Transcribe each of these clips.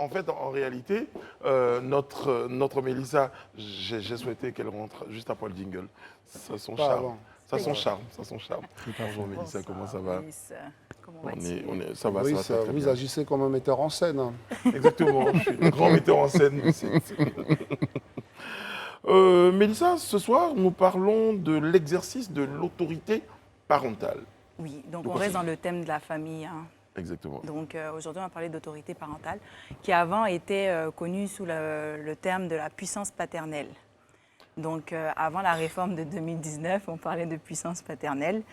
en fait, en réalité, notre Mélissa, j'ai souhaité qu'elle rentre juste après le jingle. Ça a son charme. Ça a son charme. Ça a son charme. Bonjour Mélissa, comment ça va? Comment ça va, Oui, ça va très vous bien. agissez comme un metteur en scène. Hein. Exactement, je suis le grand metteur en scène. Mélissa, ce soir, nous parlons de l'exercice de l'autorité parentale. Oui, donc on reste dans le thème de la famille. Hein. Exactement. Donc aujourd'hui, on va parler d'autorité parentale, qui avant était connue sous le terme de la puissance paternelle. Donc avant la réforme de 2019, on parlait de puissance paternelle.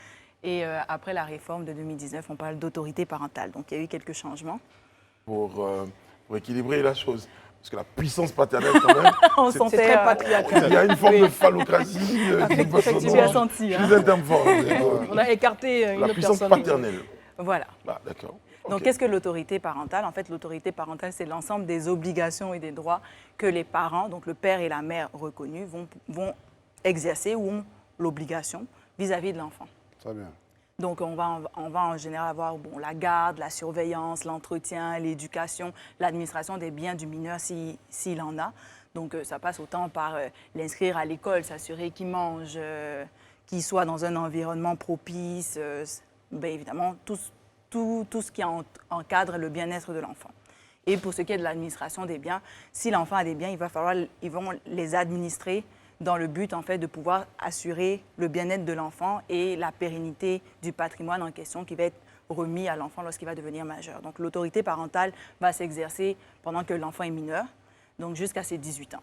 Et après la réforme de 2019, on parle d'autorité parentale. Donc il y a eu quelques changements. Pour équilibrer la chose. Parce que la puissance paternelle, quand même, c'est très patriarcal. Il y a une forme de phallocratie. Effectivement, tu as senti. Hein. On a écarté une la puissance personne. paternelle. Voilà. Ah, d'accord. Donc, Okay. qu'est-ce que l'autorité parentale? En fait, l'autorité parentale, c'est l'ensemble des obligations et des droits que les parents, donc le père et la mère reconnus, vont exercer ou ont l'obligation vis-à-vis de l'enfant. Très bien. Donc, on va en général avoir la garde, la surveillance, l'entretien, l'éducation, l'administration des biens du mineur s'il en a. Donc, ça passe autant par l'inscrire à l'école, s'assurer qu'il mange, qu'il soit dans un environnement propice, bien évidemment, tout ce qui encadre le bien-être de l'enfant. Et pour ce qui est de l'administration des biens, si l'enfant a des biens, ils vont les administrer dans le but, en fait, de pouvoir assurer le bien-être de l'enfant et la pérennité du patrimoine en question qui va être remis à l'enfant lorsqu'il va devenir majeur. Donc, l'autorité parentale va s'exercer pendant que l'enfant est mineur, donc jusqu'à ses 18 ans.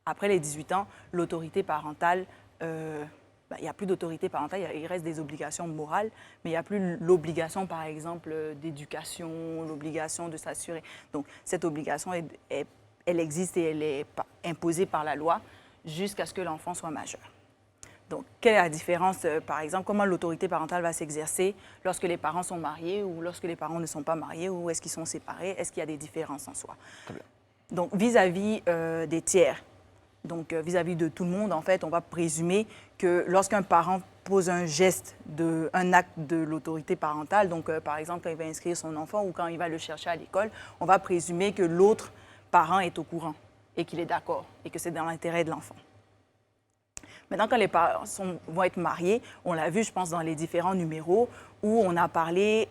Après les 18 ans, l'autorité parentale, il n'y a plus d'autorité parentale, il reste des obligations morales, mais il n'y a plus l'obligation, par exemple, d'éducation, l'obligation de s'assurer. Donc, cette obligation, elle existe et elle est imposée par la loi jusqu'à ce que l'enfant soit majeur. Donc, quelle est la différence, par exemple, comment l'autorité parentale va s'exercer lorsque les parents sont mariés ou lorsque les parents ne sont pas mariés ou est-ce qu'ils sont séparés? Est-ce qu'il y a des différences en soi? Très bien. Donc, vis-à-vis des tiers, donc vis-à-vis de tout le monde, en fait, on va présumer que lorsqu'un parent pose un geste, un acte de l'autorité parentale, donc par exemple, quand il va inscrire son enfant ou quand il va le chercher à l'école, on va présumer que l'autre parent est au courant et qu'il est d'accord et que c'est dans l'intérêt de l'enfant. Maintenant, quand les parents vont être mariés, on l'a vu, je pense, dans les différents numéros où on a parlé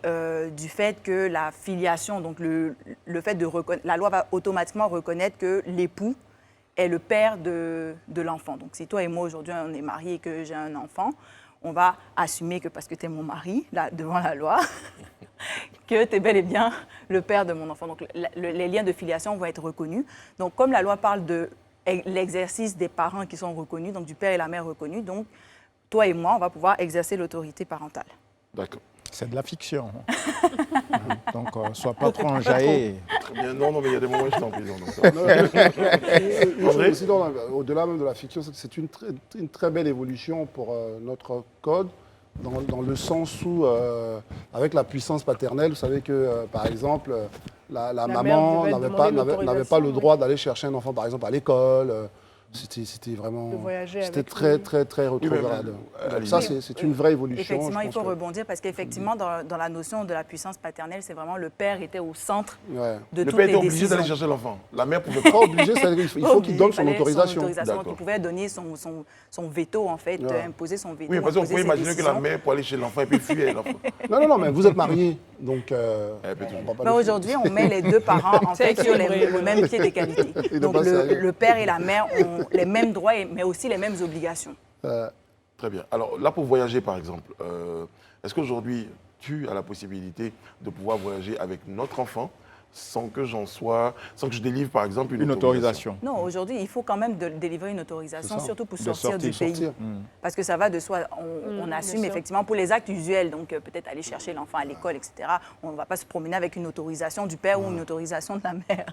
du fait que la filiation, donc le fait de reconnaître, la loi va automatiquement reconnaître que l'époux est le père de l'enfant. Donc, si toi et moi, aujourd'hui, on est mariés et que j'ai un enfant, on va assumer que parce que tu es mon mari, là, devant la loi, que tu es bel et bien le père de mon enfant. Donc, les liens de filiation vont être reconnus. Donc, comme la loi parle de l'exercice des parents qui sont reconnus, donc du père et la mère reconnus, donc toi et moi, on va pouvoir exercer l'autorité parentale. D'accord. C'est de la fiction. Donc, sois pas trop enjaillé. Très bien. Non, mais il y a des moments où je suis en prison. Au-delà même de la fiction, c'est une très belle évolution pour notre code, dans le sens où, avec la puissance paternelle, vous savez que, par exemple, la maman n'avait pas le droit d'aller chercher un enfant, par exemple, à l'école. C'était vraiment très rétrograde. Ça, c'est une vraie évolution. Effectivement, il faut rebondir parce qu'effectivement, dans la notion de la puissance paternelle, c'est vraiment le père était au centre de toutes les décisions. Le père était obligé d'aller chercher l'enfant. La mère pouvait pas obligé, il faut qu'il donne son autorisation. Il pouvait donner son veto, en fait, imposer son veto. Oui, parce qu'on peut imaginer que la mère pour aller chez l'enfant et puis fuir l'enfant. Non, mais vous êtes mariés, donc... Mais aujourd'hui, on met les deux parents, en fait, sur le même pied d'égalité. Donc, le père et la mère ont les mêmes droits, mais aussi les mêmes obligations. Très bien. Alors là, pour voyager, par exemple, est-ce qu'aujourd'hui, tu as la possibilité de pouvoir voyager avec notre enfant sans que je délivre, par exemple, une autorisation? Non, aujourd'hui, il faut quand même délivrer une autorisation, surtout pour sortir du pays. Parce que ça va de soi. On assume effectivement pour les actes usuels, donc peut-être aller chercher l'enfant à l'école, etc. On ne va pas se promener avec une autorisation du père ou une autorisation de la mère.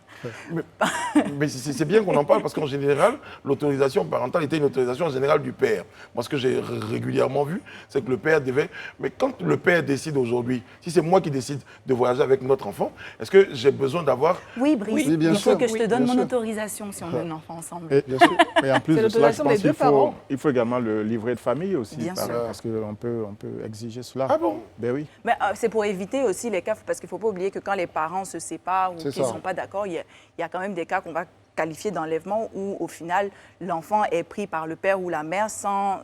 Mais c'est bien qu'on en parle parce qu'en général, l'autorisation parentale était une autorisation en général du père. Moi, ce que j'ai régulièrement vu, c'est que le père devait... Mais quand le père décide aujourd'hui, si c'est moi qui décide de voyager avec notre enfant, est-ce que j'ai besoin d'avoir... Oui, Brice, Oui, bien il faut sûr. que je te Oui, donne bien mon sûr. autorisation si on a un enfant ensemble. Et, Bien sûr. et en plus C'est de cela, je l'autorisation pense des qu'il deux parents. faut également le livret de famille aussi. Bien sûr. Parce qu'on peut exiger cela. Ah bon? Ben oui. Mais c'est pour éviter aussi les cas, parce qu'il ne faut pas oublier que quand les parents se séparent ou C'est qu'ils ne ça. sont pas d'accord, il y a quand même des cas qu'on va qualifier d'enlèvement où, au final, l'enfant est pris par le père ou la mère sans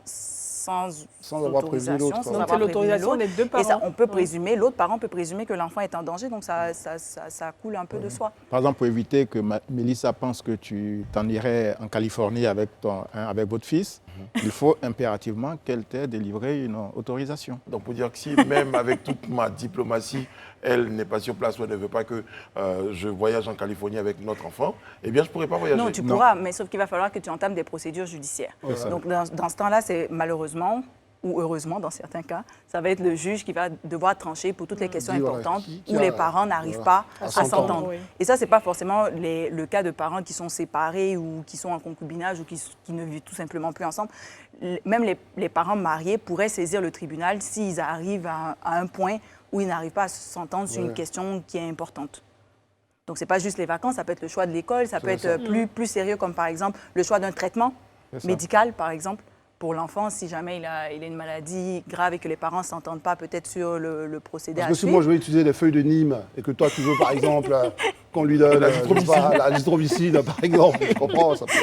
avoir prévenu l'autre. sans Donc, avoir c'est prévenu l'autorisation l'autre. des deux Et ça, parents. on peut Oui. présumer, l'autre parent peut présumer que l'enfant est en danger, donc ça coule un peu de soi. Par exemple, pour éviter que Mélissa pense que tu t'en irais en Californie avec votre fils, il faut impérativement qu'elle t'ait délivré une autorisation. Donc, pour dire que si, même avec toute ma diplomatie, elle n'est pas sur place ou elle ne veut pas que je voyage en Californie avec notre enfant, eh bien, je ne pourrais pas voyager. Non, tu Non. pourras, mais sauf qu'il va falloir que tu entames des procédures judiciaires. ça. Donc, dans ce temps-là, c'est malheureusement ou heureusement, dans certains cas, ça va être le juge qui va devoir trancher pour toutes les questions Dit, voilà, importantes qui où a- les parents n'arrivent voilà, pas à à s'entendre. s'entendre. Oui. Et ça, ce n'est pas forcément le cas de parents qui sont séparés ou qui sont en concubinage ou qui ne vivent tout simplement plus ensemble. Même les parents mariés pourraient saisir le tribunal s'ils arrivent à un point où ils n'arrivent pas à s'entendre sur une Ouais. question qui est importante. Donc, ce n'est pas juste les vacances, ça peut être le choix de l'école, ça peut être ça. plus sérieux, comme par exemple le choix d'un traitement C'est ça. médical, par exemple, pour l'enfant, si jamais il a une maladie grave et que les parents ne s'entendent pas peut-être sur le procédé Parce à que si suivre. moi je veux utiliser les feuilles de Nîmes et que toi tu veux par exemple qu'on lui donne je sais pas, l'azithromycine par exemple, je comprends, ça peut...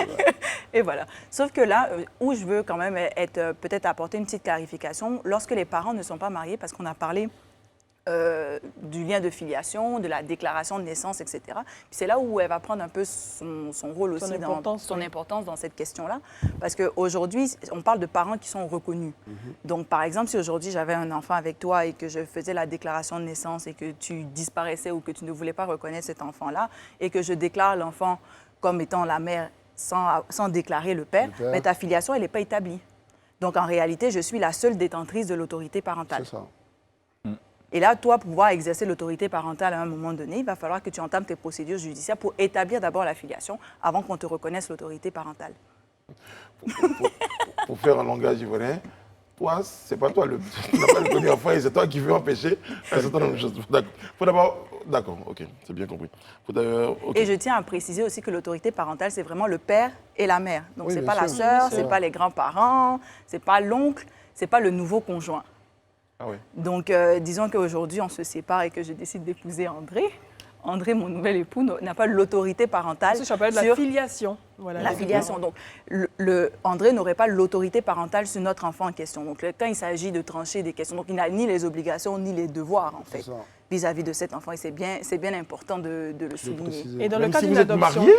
Et voilà. Sauf que là, où je veux quand même être, peut-être apporter une petite clarification, lorsque les parents ne sont pas mariés, parce qu'on a parlé du lien de filiation, de la déclaration de naissance, etc. Puis c'est là où elle va prendre un peu son rôle aussi, son importance dans cette question-là. Parce qu'aujourd'hui, on parle de parents qui sont reconnus. Donc, par exemple, si aujourd'hui j'avais un enfant avec toi et que je faisais la déclaration de naissance et que tu disparaissais ou que tu ne voulais pas reconnaître cet enfant-là et que je déclare l'enfant comme étant la mère sans déclarer le père, père. mais ta filiation, elle n'est pas établie. Donc, en réalité, je suis la seule détentrice de l'autorité parentale. C'est ça. Et là, toi, pour pouvoir exercer l'autorité parentale à un moment donné, il va falloir que tu entames tes procédures judiciaires pour établir d'abord la filiation avant qu'on te reconnaisse l'autorité parentale. Pour faire un langage ivoirien, toi, c'est pas toi tu n'as pas le premier enfant et c'est toi qui veux empêcher un certain nombre de choses. D'accord. Faut d'abord... D'accord, ok, c'est bien compris. Faut d'ailleurs... ok. Et je tiens à préciser aussi que l'autorité parentale, c'est vraiment le père et la mère. Donc, Oui, c'est bien pas la sûr. sœur, Bien c'est sûr. pas les grands-parents, c'est pas l'oncle, c'est pas le nouveau conjoint. Ah ouais. Donc, disons qu'aujourd'hui, on se sépare et que je décide d'épouser André. André, mon nouvel époux, n'a pas l'autorité parentale Ça s'appelle la sur filiation. Voilà, la filiation. Donc, André n'aurait pas l'autorité parentale sur notre enfant en question. Donc, quand il s'agit de trancher des questions, donc il n'a ni les obligations ni les devoirs, en fait, C'est ça. vis-à-vis de cet enfant. Et c'est bien important de le Je vais souligner. préciser. Et dans Même le cas si d'une vous êtes adoption, marié,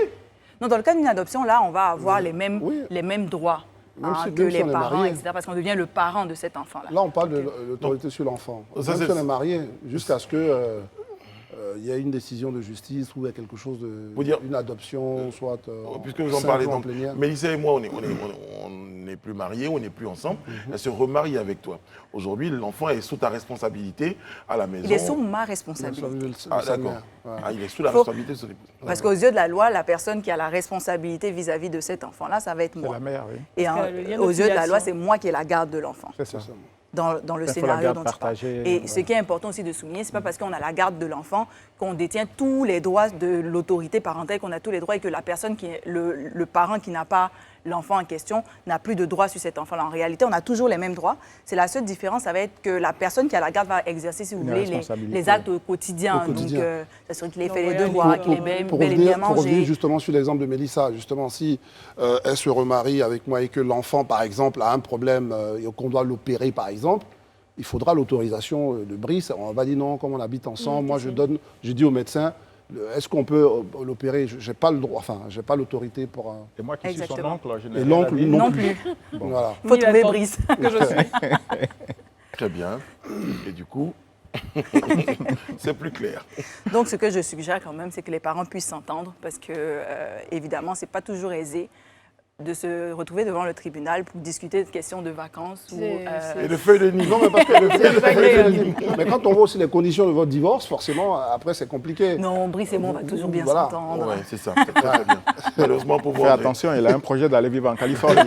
Non, dans le cas d'une adoption, là, on va avoir les mêmes droits Même si- que même si les on est parents, marié. etc., parce qu'on devient le parent de cet enfant-là. Là, on parle de l'autorité sur l'enfant. Ça, Même c'est- si on est marié, jusqu'à ce que il y ait une décision de justice ou il y a quelque chose Vous dire- une adoption, soit puisque vous en simple parlez, ou en donc, plénière. Mélissa et moi, on n'est plus mariés, on n'est plus ensemble. Elle se remarie avec toi. Aujourd'hui, l'enfant est sous ta responsabilité à la maison. Il est sous ma responsabilité. Ah, Sa d'accord. mère, ouais. Ah, il est sous la Faut- responsabilité de son épouse. Parce qu'aux yeux de la loi, la personne qui a la responsabilité vis-à-vis de cet enfant-là, ça va être C'est moi. la mère, oui. Et Parce qu'elle a le lien de aux yeux de la loi, filiation. c'est moi qui ai la garde de l'enfant. C'est ça. Dans le Il faut la scénario garde dont tu parles. partagée, Et ouais. ce qui est important aussi de souligner, c'est pas parce qu'on a la garde de l'enfant qu'on détient tous les droits de l'autorité parentale, qu'on a tous les droits et que la personne qui est le parent qui n'a pas l'enfant en question n'a plus de droits sur cet enfant-là. En réalité, on a toujours les mêmes droits. C'est la seule différence, ça va être que la personne qui a la garde va exercer, si vous Une voulez, responsabilité. les actes quotidiens. Au quotidien. Donc, ça serait qu'il ait Donc, fait les ouais, devoirs, pour- qu'il ait Pour bel et bien revenir mangé. justement sur l'exemple de Mélissa, justement, si elle se remarie avec moi et que l'enfant, par exemple, a un problème et qu'on doit l'opérer, par exemple, il faudra l'autorisation de Brice. On va dire non, comme on habite ensemble, moi je dis au médecin, est-ce qu'on peut l'opérer? Je n'ai pas le droit, enfin, j'ai pas l'autorité pour... Et moi qui suis son Exactement. oncle, je n'ai Et rien à l'oncle, dire. Non plus. Voilà. Il faut Ni la trouver tante Brice. que je suis. Très bien. Et du coup, c'est plus clair. Donc, ce que je suggère quand même, c'est que les parents puissent s'entendre parce que, évidemment, ce n'est pas toujours aisé de se retrouver devant le tribunal pour discuter de questions de vacances. Ou, Et le feuille de nid. Non, mais parce que agréable. mais quand on voit aussi les conditions de votre divorce, forcément, après, c'est compliqué. Non, Brice et moi, on va toujours bien Voilà. s'entendre. Ouais, c'est ça. C'est très, très bien. Malheureusement, pour Fais vous, André, attention, il a un projet d'aller vivre en Californie.